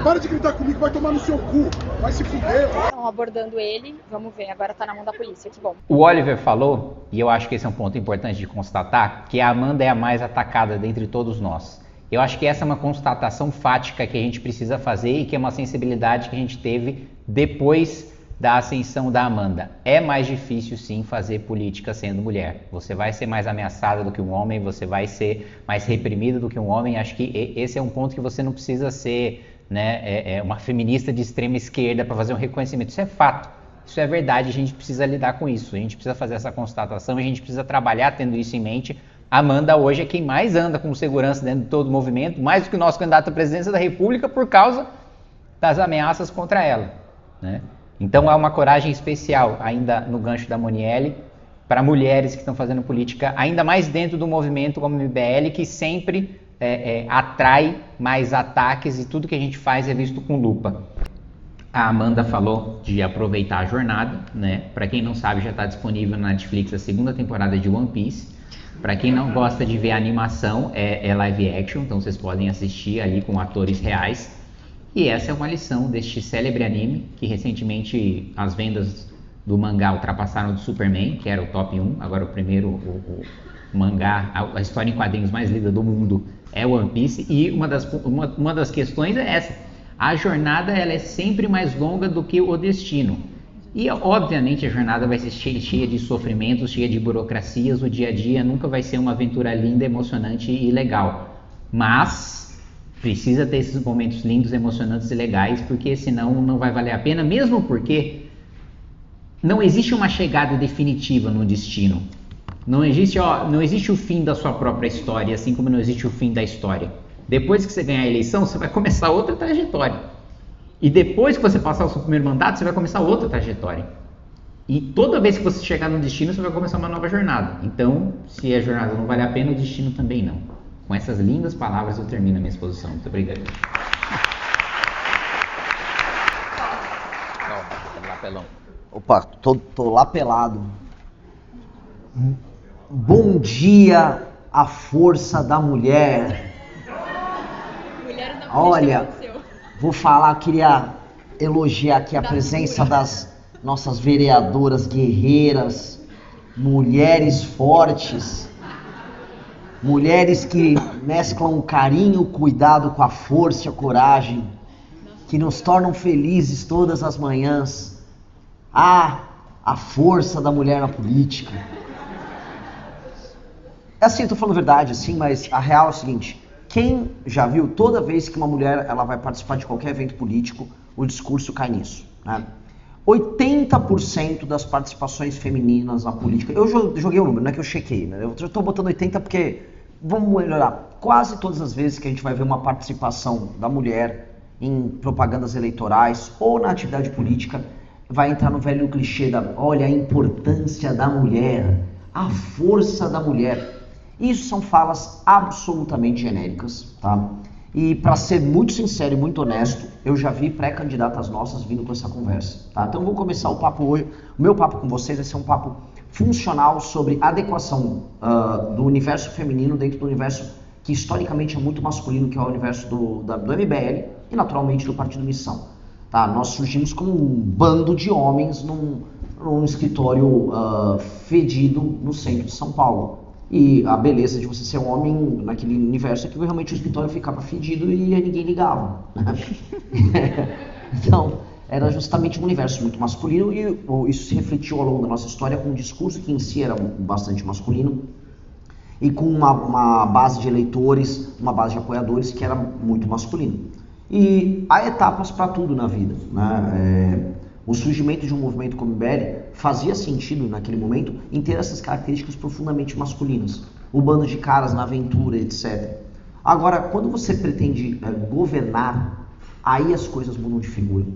Para de gritar comigo, vai tomar no seu cu. Vai se fuder. Estão abordando ele, vamos ver, agora tá na mão da polícia, que bom. O Oliver falou, e eu acho que esse é um ponto importante de constatar, que a Amanda é a mais atacada dentre todos nós. Eu acho que essa é uma constatação fática que a gente precisa fazer e que é uma sensibilidade que a gente teve depois da ascensão da Amanda. É mais difícil, sim, fazer política sendo mulher. Você vai ser mais ameaçada do que um homem, você vai ser mais reprimida do que um homem. Acho que esse é um ponto que você não precisa ser, né, uma feminista de extrema esquerda para fazer um reconhecimento. Isso é fato, isso é verdade, a gente precisa lidar com isso, a gente precisa fazer essa constatação, a gente precisa trabalhar tendo isso em mente. A Amanda hoje é quem mais anda com segurança dentro de todo o movimento, mais do que o nosso candidato à presidência da República, por causa das ameaças contra ela, né? Então há uma coragem especial ainda no gancho da Monielle para mulheres que estão fazendo política, ainda mais dentro do movimento como o MBL, que sempre atrai mais ataques e tudo que a gente faz é visto com lupa. A Amanda falou de aproveitar a jornada, né? Para quem não sabe, já está disponível na Netflix a segunda temporada de One Piece. Para quem não gosta de ver animação, é live action, então vocês podem assistir ali com atores reais. E essa é uma lição deste célebre anime, que recentemente as vendas do mangá ultrapassaram do Superman, que era o top 1, agora o primeiro, o mangá, a história em quadrinhos mais lida do mundo é One Piece, e uma das questões é essa: a jornada ela é sempre mais longa do que o destino. E obviamente a jornada vai ser cheia de sofrimentos, cheia de burocracias, o dia a dia nunca vai ser uma aventura linda, emocionante e legal. Mas precisa ter esses momentos lindos, emocionantes e legais, porque senão não vai valer a pena, mesmo porque não existe uma chegada definitiva no destino. Não existe o fim da sua própria história, assim como não existe o fim da história. Depois que você ganhar a eleição, você vai começar outra trajetória. E depois que você passar o seu primeiro mandato, você vai começar outra trajetória. E toda vez que você chegar no destino, você vai começar uma nova jornada. Então, se a jornada não vale a pena, o destino também não. Com essas lindas palavras eu termino a minha exposição. Muito obrigado. Lapelão. Opa, tô lapelado. Bom dia, a força da mulher. Olha, vou falar, queria elogiar aqui a presença das nossas vereadoras guerreiras, mulheres fortes, mulheres que mesclam o carinho, o cuidado com a força e a coragem, que nos tornam felizes todas as manhãs. A força da mulher na política. É assim, eu tô falando verdade, assim, mas a real é o seguinte: quem já viu, toda vez que uma mulher ela vai participar de qualquer evento político, o discurso cai nisso, né? 80% das participações femininas na política, eu joguei o número, não é que eu chequei, né? Eu tô botando 80 porque, vamos melhorar, quase todas as vezes que a gente vai ver uma participação da mulher em propagandas eleitorais ou na atividade política, vai entrar no velho clichê olha, a importância da mulher, a força da mulher. Isso são falas absolutamente genéricas, tá? E para ser muito sincero e muito honesto, eu já vi pré-candidatas nossas vindo com essa conversa, tá? Então vou começar o papo hoje. O meu papo com vocês vai ser um papo funcional sobre adequação do universo feminino dentro do universo que historicamente é muito masculino, que é o universo do MBL e naturalmente do Partido Missão. Tá? Nós surgimos como um bando de homens num escritório fedido no centro de São Paulo. E a beleza de você ser um homem naquele universo é que realmente o escritório ficava fedido e ninguém ligava. Então, era justamente um universo muito masculino e isso se refletiu ao longo da nossa história com um discurso que em si era bastante masculino e com uma base de eleitores, uma base de apoiadores que era muito masculino. E há etapas para tudo na vida, né? O surgimento de um movimento como o MBL fazia sentido naquele momento em ter essas características profundamente masculinas. O bando de caras na aventura, etc. Agora, quando você pretende governar, aí as coisas mudam de figura.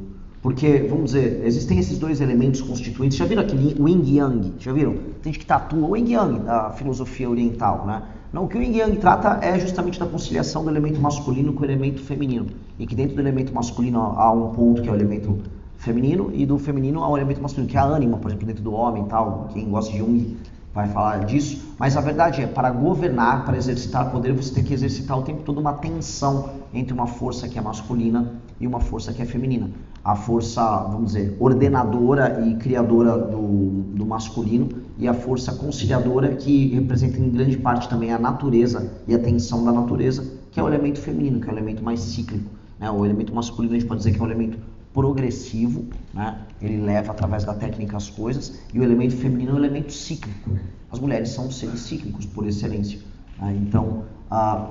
Porque, vamos dizer, existem esses dois elementos constituintes. Já viram aquele Yin Yang? Já viram? Tem gente que tatua o Yin Yang da filosofia oriental, né? Não, o que o Yin Yang trata é justamente da conciliação do elemento masculino com o elemento feminino. E que dentro do elemento masculino há um ponto que é o elemento feminino, e do feminino há um elemento masculino, que é a ânima, por exemplo, dentro do homem e tal. Quem gosta de Jung vai falar disso, mas a verdade é, para governar, para exercitar poder, você tem que exercitar o tempo todo uma tensão entre uma força que é masculina e uma força que é feminina. A força, vamos dizer, ordenadora e criadora do masculino e a força conciliadora que representa em grande parte também a natureza e a tensão da natureza, que é o elemento feminino, que é o elemento mais cíclico, né? O elemento masculino a gente pode dizer que é um elemento progressivo, né? Ele leva através da técnica as coisas, e o elemento feminino é um elemento cíclico. As mulheres são seres cíclicos por excelência, né? Então,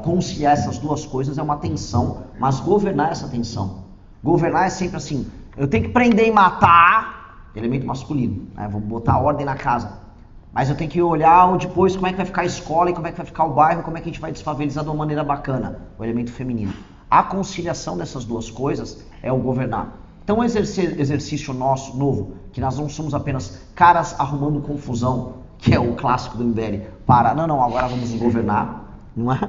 conciliar essas duas coisas é uma tensão, mas governar essa tensão. Governar é sempre assim, eu tenho que prender e matar, elemento masculino, né? Vou botar ordem na casa. Mas eu tenho que olhar depois como é que vai ficar a escola e como é que vai ficar o bairro, como é que a gente vai desfavelizar de uma maneira bacana, o elemento feminino. A conciliação dessas duas coisas é o governar. Então, um exercício nosso, novo, que nós não somos apenas caras arrumando confusão, que é o clássico do MBL, não, agora vamos governar, não é?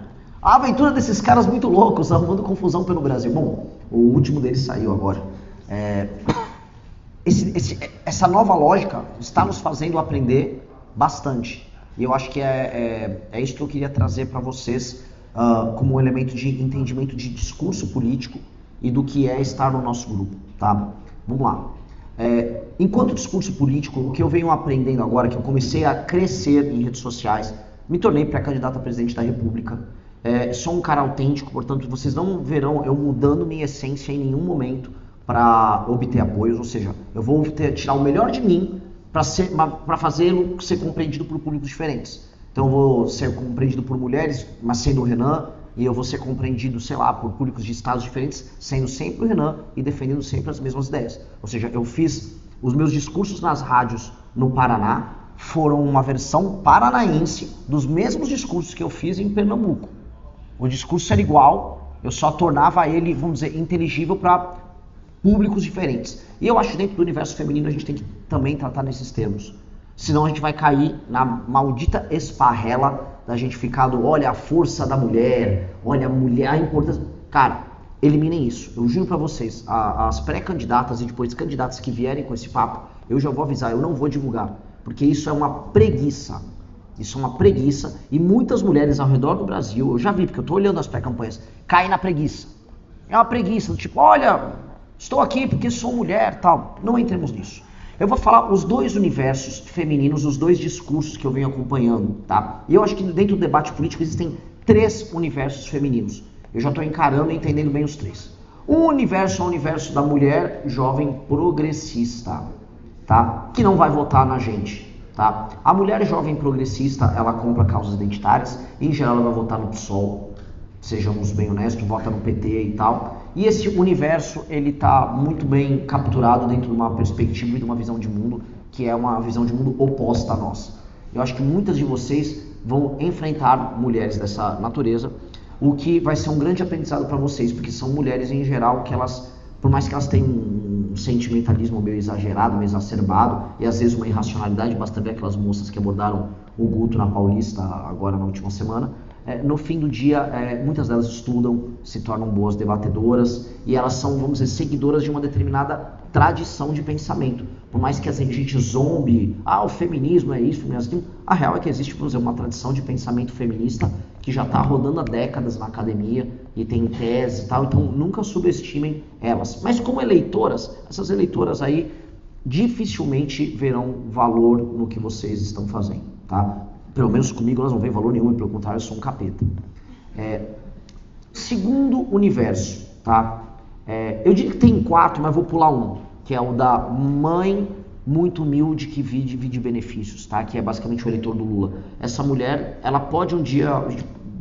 A aventura desses caras muito loucos, arrumando confusão pelo Brasil. Bom, o último deles saiu agora. Essa nova lógica está nos fazendo aprender bastante. E eu acho que é isso que eu queria trazer para vocês como um elemento de entendimento de discurso político e do que é estar no nosso grupo, tá? Vamos lá. Enquanto discurso político, o que eu venho aprendendo agora, que eu comecei a crescer em redes sociais, me tornei pré-candidato a presidente da República, sou um cara autêntico, portanto, vocês não verão eu mudando minha essência em nenhum momento para obter apoios, ou seja, eu vou tirar o melhor de mim para fazê-lo ser compreendido por públicos diferentes. Então eu vou ser compreendido por mulheres, mas sendo o Renan, e eu vou ser compreendido, sei lá, por públicos de estados diferentes, sendo sempre o Renan e defendendo sempre as mesmas ideias. Ou seja, eu fiz os meus discursos nas rádios no Paraná, foram uma versão paranaense dos mesmos discursos que eu fiz em Pernambuco. O discurso era igual, eu só tornava ele, vamos dizer, inteligível para públicos diferentes. E eu acho que dentro do universo feminino a gente tem que também tratar nesses termos. Senão a gente vai cair na maldita esparrela da gente ficar olha a força da mulher, olha a mulher, a importância. Cara, eliminem isso. Eu juro pra vocês, as pré-candidatas e depois candidatas que vierem com esse papo, eu já vou avisar, eu não vou divulgar. Porque isso é uma preguiça. Isso é uma preguiça. E muitas mulheres ao redor do Brasil, eu já vi, porque eu tô olhando as pré-campanhas, caem na preguiça. É uma preguiça, do tipo, olha, estou aqui porque sou mulher, tal. Não entremos nisso. Eu vou falar os dois universos femininos, os dois discursos que eu venho acompanhando, tá? E eu acho que dentro do debate político existem 3 universos femininos. Eu já estou encarando e entendendo bem os 3. Um universo é o universo da mulher jovem progressista, tá? Que não vai votar na gente, tá? A mulher jovem progressista, ela compra causas identitárias, em geral ela vai votar no PSOL, sejamos bem honestos, vota no PT e tal. E esse universo, ele está muito bem capturado dentro de uma perspectiva e de uma visão de mundo, que é uma visão de mundo oposta à nossa. Eu acho que muitas de vocês vão enfrentar mulheres dessa natureza, o que vai ser um grande aprendizado para vocês, porque são mulheres em geral que elas, por mais que elas tenham um sentimentalismo meio exagerado, meio exacerbado, e às vezes uma irracionalidade, basta ver aquelas moças que abordaram o Guto na Paulista agora na última semana, no fim do dia, muitas delas estudam, se tornam boas debatedoras e elas são, vamos dizer, seguidoras de uma determinada tradição de pensamento. Por mais que a gente zombe, o feminismo é isso, feminismo é aquilo, a real é que existe, vamos dizer, uma tradição de pensamento feminista que já está rodando há décadas na academia e tem tese e tal, então nunca subestimem elas. Mas como eleitoras, essas eleitoras aí dificilmente verão valor no que vocês estão fazendo, tá? Pelo menos comigo elas não veem valor nenhum, e pelo contrário eu sou um capeta. Segundo universo, tá? Eu diria que tem 4, mas vou pular um, que é o da mãe muito humilde que divide benefícios, tá? Que é basicamente o eleitor do Lula. Essa mulher, ela pode um dia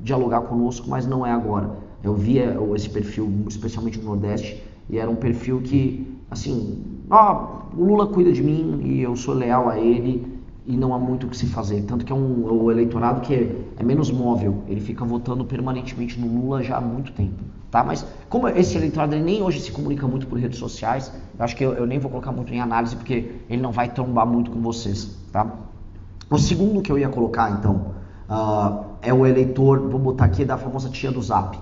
dialogar conosco, mas não é agora. Eu via esse perfil, especialmente no Nordeste, e era um perfil que, assim, o Lula cuida de mim e eu sou leal a ele, e não há muito o que se fazer, tanto que o eleitorado que é menos móvel, ele fica votando permanentemente no Lula já há muito tempo, tá? Mas como esse eleitorado ele nem hoje se comunica muito por redes sociais, eu acho que eu nem vou colocar muito em análise, porque ele não vai trombar muito com vocês, tá? O segundo que eu ia colocar, então, é o eleitor, vou botar aqui, da famosa tia do Zap,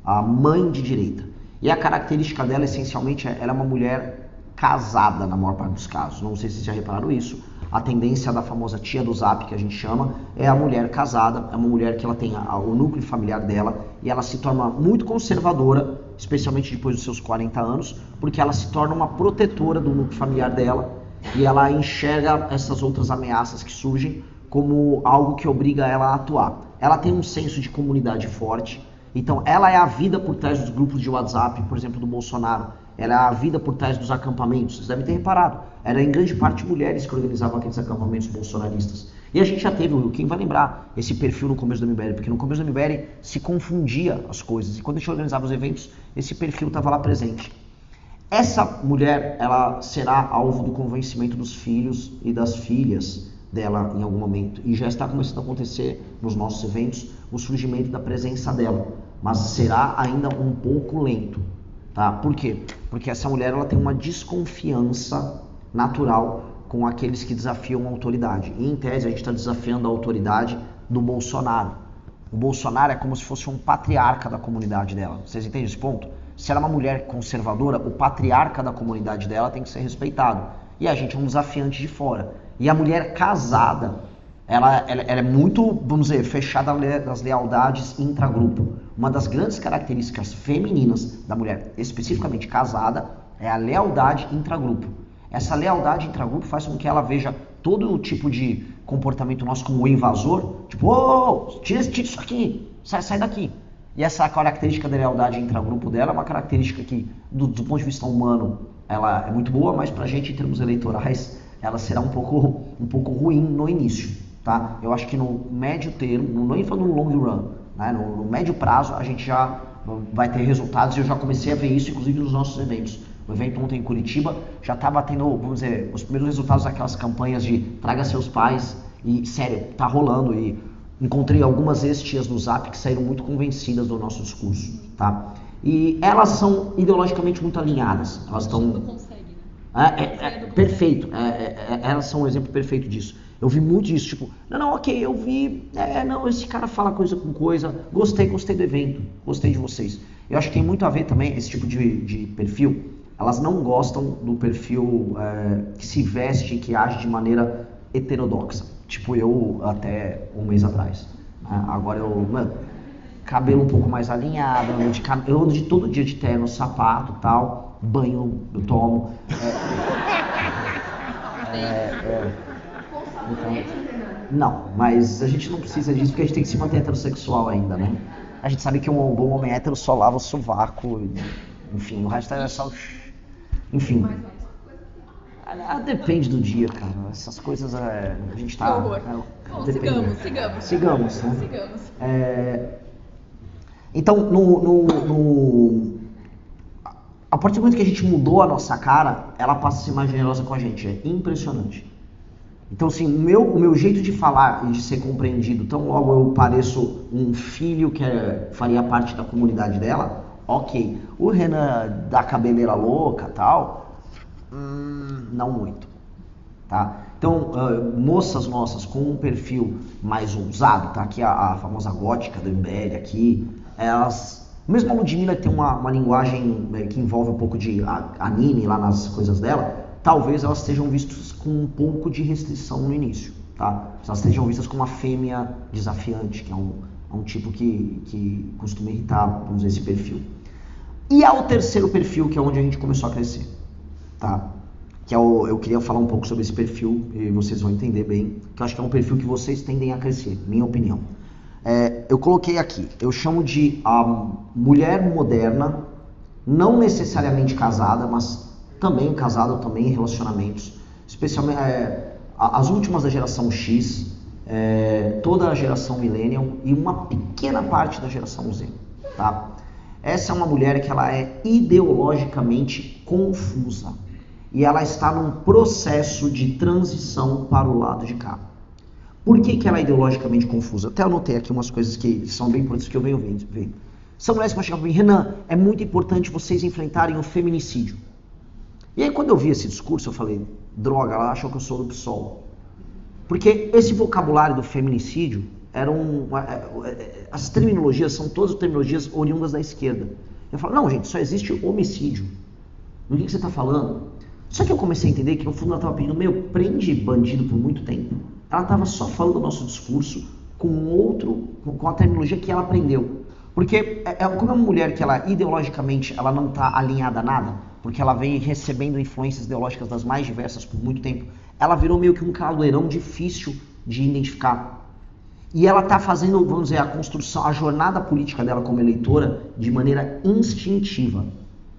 a mãe de direita. E a característica dela, essencialmente, ela é uma mulher casada, na maior parte dos casos, não sei se vocês já repararam isso. A tendência da famosa tia do Zap, que a gente chama, é a mulher casada, é uma mulher que ela tem o núcleo familiar dela e ela se torna muito conservadora, especialmente depois dos seus 40 anos, porque ela se torna uma protetora do núcleo familiar dela e ela enxerga essas outras ameaças que surgem como algo que obriga ela a atuar. Ela tem um senso de comunidade forte, então ela é a vida por trás dos grupos de WhatsApp, por exemplo, do Bolsonaro. Ela é a vida por trás dos acampamentos. Vocês devem ter reparado. Era em grande parte mulheres que organizavam aqueles acampamentos bolsonaristas. E a gente já teve, quem vai lembrar, esse perfil no começo do MBL, porque no começo do MBL se confundia as coisas. E quando a gente organizava os eventos, esse perfil estava lá presente. Essa mulher, ela será alvo do convencimento dos filhos e das filhas dela em algum momento. E já está começando a acontecer nos nossos eventos o surgimento da presença dela. Mas será ainda um pouco lento. Tá? Por quê? Porque essa mulher ela tem uma desconfiança natural com aqueles que desafiam a autoridade. E em tese a gente está desafiando a autoridade do Bolsonaro. O Bolsonaro é como se fosse um patriarca da comunidade dela. Vocês entendem esse ponto? Se ela é uma mulher conservadora, o patriarca da comunidade dela tem que ser respeitado. E a gente é um desafiante de fora. E a mulher casada, ela é muito, vamos dizer, fechada das lealdades intragrupo. Uma das grandes características femininas da mulher, especificamente casada, é a lealdade intragrupo. Essa lealdade intragrupo faz com que ela veja todo tipo de comportamento nosso como invasor, tipo, ô, tira isso aqui, sai daqui. E essa característica da lealdade intragrupo dela é uma característica que, do ponto de vista humano, ela é muito boa, mas pra gente, em termos eleitorais, ela será um pouco ruim no início, tá? Eu acho que no médio termo, não nem falando no long run, né? No médio prazo, a gente já vai ter resultados, e eu já comecei a ver isso, inclusive, nos nossos eventos. O evento ontem em Curitiba já estava tendo, vamos dizer, os primeiros resultados daquelas campanhas de traga seus pais, e sério, tá rolando, e encontrei algumas ex-tias no Zap que saíram muito convencidas do nosso discurso, tá? E elas são ideologicamente muito alinhadas, elas estão... Perfeito, elas são um exemplo perfeito disso. Eu vi muito disso, tipo, não, ok, eu vi, esse cara fala coisa com coisa, gostei do evento, gostei de vocês. Eu acho que tem muito a ver também, esse tipo de perfil, elas não gostam do perfil que se veste, que age de maneira heterodoxa. Tipo eu até um mês atrás. Agora cabelo um pouco mais alinhado, eu ando de todo dia de terno, sapato e tal, banho eu tomo. Então, não, mas a gente não precisa disso porque a gente tem que se manter heterossexual ainda, né? A gente sabe que um bom homem hétero só lava o sovaco, enfim, o resto é só... Enfim, depende do dia, cara. Essas coisas a gente tá... Bom, sigamos, né? Sigamos. Então, a partir do momento que a gente mudou a nossa cara, ela passa a ser mais generosa com a gente. É impressionante. Então, assim, o meu jeito de falar e de ser compreendido, tão logo eu pareço um filho que faria parte da comunidade dela, ok. O Renan da cabeleira louca e tal, não muito, tá? Então, moças nossas com um perfil mais ousado, tá? Aqui a famosa gótica do MBL aqui, elas... Mesmo a Ludmilla que tem uma linguagem que envolve um pouco de anime lá nas coisas dela, talvez elas sejam vistas com um pouco de restrição no início, tá? Elas sejam vistas como uma fêmea desafiante, que é um tipo que costuma irritar, vamos dizer, esse perfil. E há o terceiro perfil, que é onde a gente começou a crescer, tá? Que eu queria falar um pouco sobre esse perfil, e vocês vão entender bem, que eu acho que é um perfil que vocês tendem a crescer, minha opinião. Eu coloquei aqui, eu chamo de a mulher moderna, não necessariamente casada, mas também casada, também em relacionamentos, especialmente as últimas da geração X, toda a geração Millennial e uma pequena parte da geração Z, tá? Essa é uma mulher que ela é ideologicamente confusa e ela está num processo de transição para o lado de cá. Por que ela é ideologicamente confusa? Até anotei aqui umas coisas que são bem importantes que eu venho vendo. São mulheres que vão chegar para mim, Renan, é muito importante vocês enfrentarem o feminicídio. E aí quando eu vi esse discurso, eu falei, droga, ela achou que eu sou do PSOL. Porque esse vocabulário do feminicídio, as terminologias são todas terminologias oriundas da esquerda. Eu falo, não gente, só existe homicídio. Do que você está falando? Só que eu comecei a entender que no fundo ela estava pedindo, prende bandido por muito tempo. Ela estava só falando o nosso discurso com a terminologia que ela aprendeu. Porque como é uma mulher que ela ideologicamente ela não está alinhada a nada, porque ela vem recebendo influências ideológicas das mais diversas por muito tempo, ela virou meio que um caldeirão difícil de identificar. E ela está fazendo, vamos dizer, a construção, a jornada política dela como eleitora de maneira instintiva.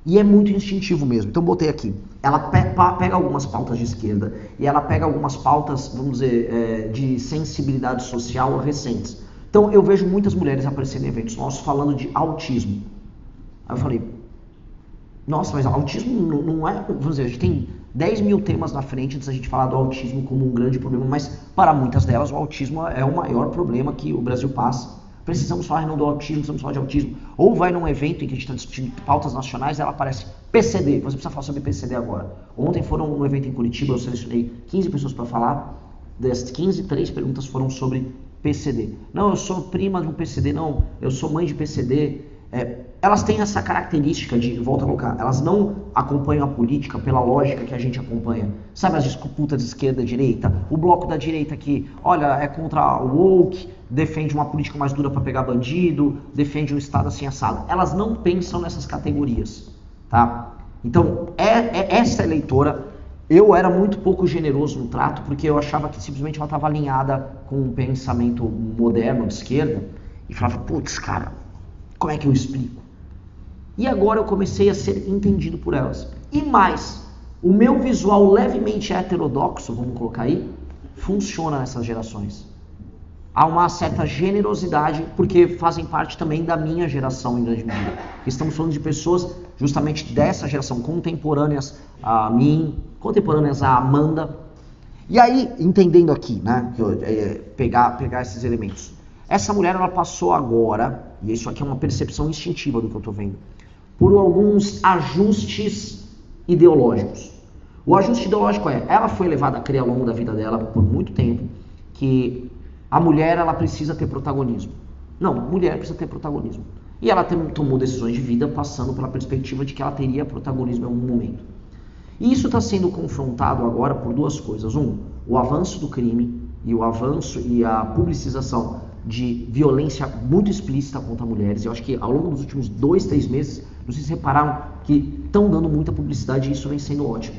E é muito instintivo mesmo. Então botei aqui. Ela pega algumas pautas de esquerda e ela pega algumas pautas, vamos dizer, de sensibilidade social recentes. Então eu vejo muitas mulheres aparecendo em eventos nossos falando de autismo. Aí eu falei, nossa, mas autismo não é... Vamos dizer, a gente tem 10 mil temas na frente antes da gente falar do autismo como um grande problema, mas para muitas delas o autismo é o maior problema que o Brasil passa. Precisamos falar não do autismo, precisamos falar de autismo. Ou vai num evento em que a gente está discutindo pautas nacionais e ela aparece PCD. Você precisa falar sobre PCD agora. Ontem foram num evento em Curitiba, eu selecionei 15 pessoas para falar. Das 15, 3 perguntas foram sobre PCD. Não, eu sou prima de um PCD. Não, eu sou mãe de PCD. Elas têm essa característica de, volto a colocar, elas não acompanham a política pela lógica que a gente acompanha. Sabe as disputas de esquerda e direita? O bloco da direita que, olha, é contra o woke, defende uma política mais dura para pegar bandido, defende um Estado assim assado. Elas não pensam nessas categorias, tá? Então, essa eleitora, eu era muito pouco generoso no trato, porque eu achava que simplesmente ela estava alinhada com um pensamento moderno de esquerda, e falava, putz, cara, como é que eu explico? E agora eu comecei a ser entendido por elas. E mais, o meu visual levemente heterodoxo, vamos colocar aí, funciona nessas gerações. Há uma certa generosidade, porque fazem parte também da minha geração em grande medida. Estamos falando de pessoas justamente dessa geração, contemporâneas a mim, contemporâneas a Amanda. E aí, entendendo aqui, né, pegar esses elementos. Essa mulher, ela passou agora, e isso aqui é uma percepção instintiva do que eu estou vendo, por alguns ajustes ideológicos. O ajuste ideológico ela foi levada a crer ao longo da vida dela, por muito tempo, que a mulher, ela precisa ter protagonismo. Não, mulher precisa ter protagonismo. E ela tomou decisões de vida passando pela perspectiva de que ela teria protagonismo em algum momento. E isso está sendo confrontado agora por duas coisas. O avanço do crime e o avanço e a publicização de violência muito explícita contra mulheres. Eu acho que ao longo dos últimos 2, 3 meses, não sei se repararam que estão dando muita publicidade e isso vem sendo ótimo.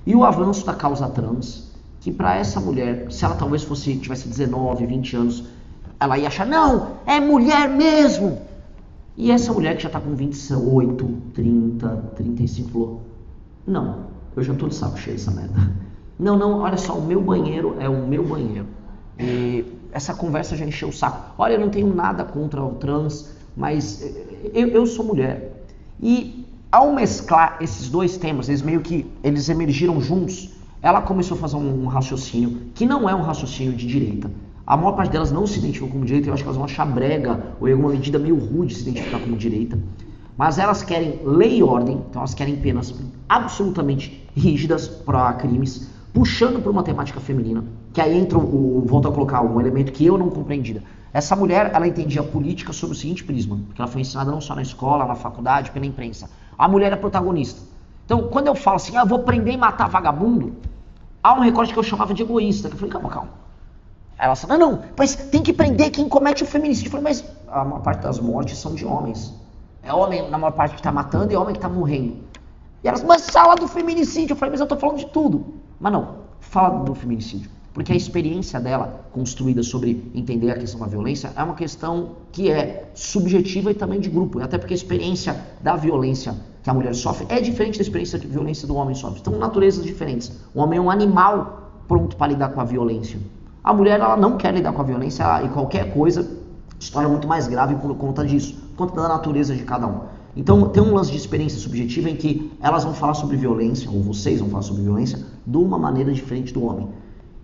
E o avanço da causa trans, que para essa mulher, se ela talvez tivesse 19, 20 anos, ela ia achar, não, é mulher mesmo. E essa mulher que já está com 28, 30, 35, falou, não, eu já estou de saco cheio dessa merda. Não, olha só, o meu banheiro é o meu banheiro. E essa conversa já encheu o saco. Olha, eu não tenho nada contra o trans, mas eu sou mulher. E ao mesclar esses dois temas, eles emergiram juntos, ela começou a fazer um raciocínio que não é um raciocínio de direita. A maior parte delas não se identificam como direita, eu acho que elas vão achar brega ou em alguma medida meio rude se identificar como direita. Mas elas querem lei e ordem, então elas querem penas absolutamente rígidas para crimes, puxando por uma temática feminina, que aí entra, volto a colocar, um elemento que eu não compreendia. Essa mulher, ela entendia a política sob o seguinte prisma, porque ela foi ensinada não só na escola, na faculdade, pela imprensa. A mulher é protagonista. Então, quando eu falo assim, eu vou prender e matar vagabundo, há um recorte que eu chamava de egoísta, que eu falei, calma. Ela falou, não, mas tem que prender quem comete o feminicídio. Eu falei, mas a maior parte das mortes são de homens. É homem, na maior parte, que está matando e é homem que está morrendo. E elas, mas fala do feminicídio. Eu falei, mas eu estou falando de tudo. Mas não, fala do feminicídio. Porque a experiência dela, construída sobre entender a questão da violência, é uma questão que é subjetiva e também de grupo. Até porque a experiência da violência que a mulher sofre é diferente da experiência de violência do homem sofre. Então, naturezas diferentes. O homem é um animal pronto para lidar com a violência. A mulher, ela não quer lidar com a violência e qualquer coisa se torna muito mais grave por conta disso, por conta da natureza de cada um. Então, tem um lance de experiência subjetiva em que elas vão falar sobre violência, ou vocês vão falar sobre violência, de uma maneira diferente do homem.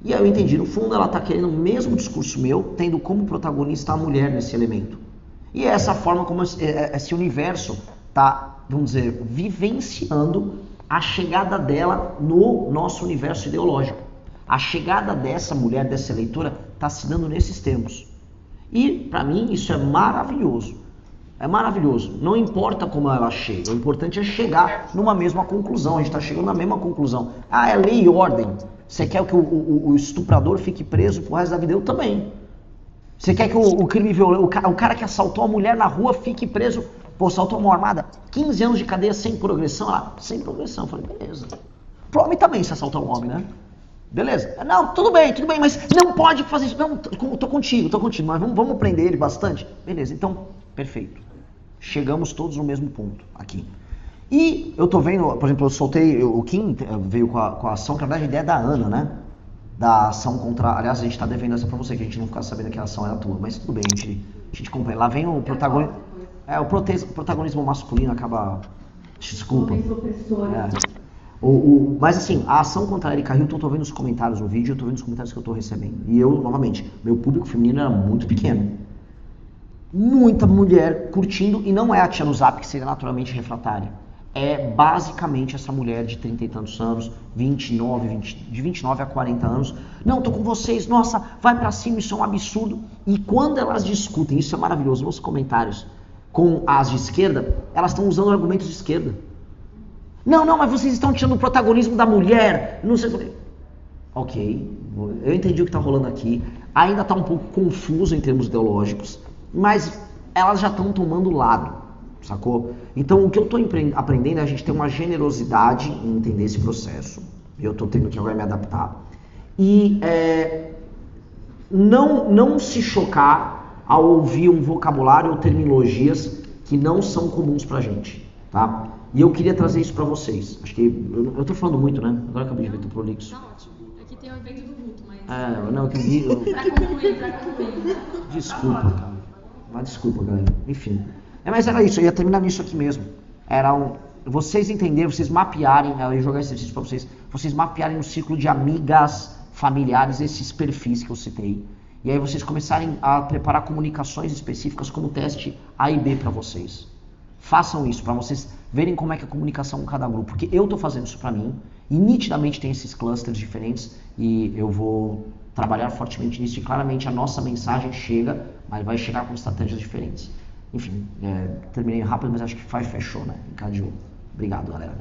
E aí eu entendi, no fundo ela está querendo o mesmo discurso meu, tendo como protagonista a mulher nesse elemento. E é essa forma como esse universo está, vamos dizer, vivenciando a chegada dela no nosso universo ideológico. A chegada dessa mulher, dessa eleitora, está se dando nesses termos. E, para mim, isso é maravilhoso. É maravilhoso. Não importa como ela chega, o importante é chegar numa mesma conclusão. A gente está chegando na mesma conclusão. Ah, é lei e ordem. Você quer que o estuprador fique preso pro resto da vida? Eu também. Você quer que o crime violento, o cara que assaltou a mulher na rua fique preso, pô, assaltou a mão armada, 15 anos de cadeia sem progressão? Ah, sem progressão. Eu falei, beleza. Pro homem também se assaltar um homem, né? Beleza. Não, tudo bem, mas não pode fazer isso. Não, tô contigo, mas vamos prender ele bastante? Beleza, então, perfeito. Chegamos todos no mesmo ponto aqui. E eu tô vendo, por exemplo, eu soltei, o Kim veio com a ação, que na verdade a ideia é da Ana, né? Da ação contra, aliás, a gente tá devendo essa pra você, que a gente não ficar sabendo que a ação era tua, mas tudo bem, a gente compra. Lá vem o protagonismo, o protagonismo masculino acaba, desculpa. Mas assim, a ação contra a Erika Hilton, eu tô vendo os comentários no vídeo, eu tô vendo os comentários que eu tô recebendo. E eu, novamente, meu público feminino era muito pequeno. Muita mulher curtindo, e não é a tia no zap que seria naturalmente refratária. É basicamente essa mulher de 30 e tantos anos, de 29 a 40 anos. Não, tô com vocês, nossa, vai pra cima, isso é um absurdo. E quando elas discutem, isso é maravilhoso, nos comentários, com as de esquerda, elas estão usando argumentos de esquerda. Não, mas vocês estão tirando o protagonismo da mulher, não sei. Ok, eu entendi o que está rolando aqui. Ainda está um pouco confuso em termos ideológicos, mas elas já estão tomando lado, sacou? Então o que eu estou aprendendo é a gente ter uma generosidade em entender esse processo. Eu estou tendo que agora me adaptar. E não se chocar ao ouvir um vocabulário ou terminologias que não são comuns pra gente, tá? E eu queria trazer isso pra vocês. Acho que eu tô falando muito, né? Agora acabei de ver, tô prolixo. Tá ótimo. Aqui tem o evento do Guto, mas... Não, que eu vi... Pra concluir. Desculpa, cara. Mas desculpa, galera. Enfim. Mas era isso, eu ia terminar nisso aqui mesmo. Vocês entenderem, vocês mapearem, eu ia jogar esse exercício pra vocês mapearem no círculo de amigas, familiares, esses perfis que eu citei. E aí vocês começarem a preparar comunicações específicas como teste A e B pra vocês. Façam isso, pra vocês verem como é que é a comunicação com cada grupo. Porque eu tô fazendo isso pra mim, e nitidamente tem esses clusters diferentes, e eu vou trabalhar fortemente nisso, e claramente a nossa mensagem chega, mas vai chegar com estratégias diferentes. Enfim, terminei rápido, mas acho que fechou, né? Encadeou. Obrigado, galera.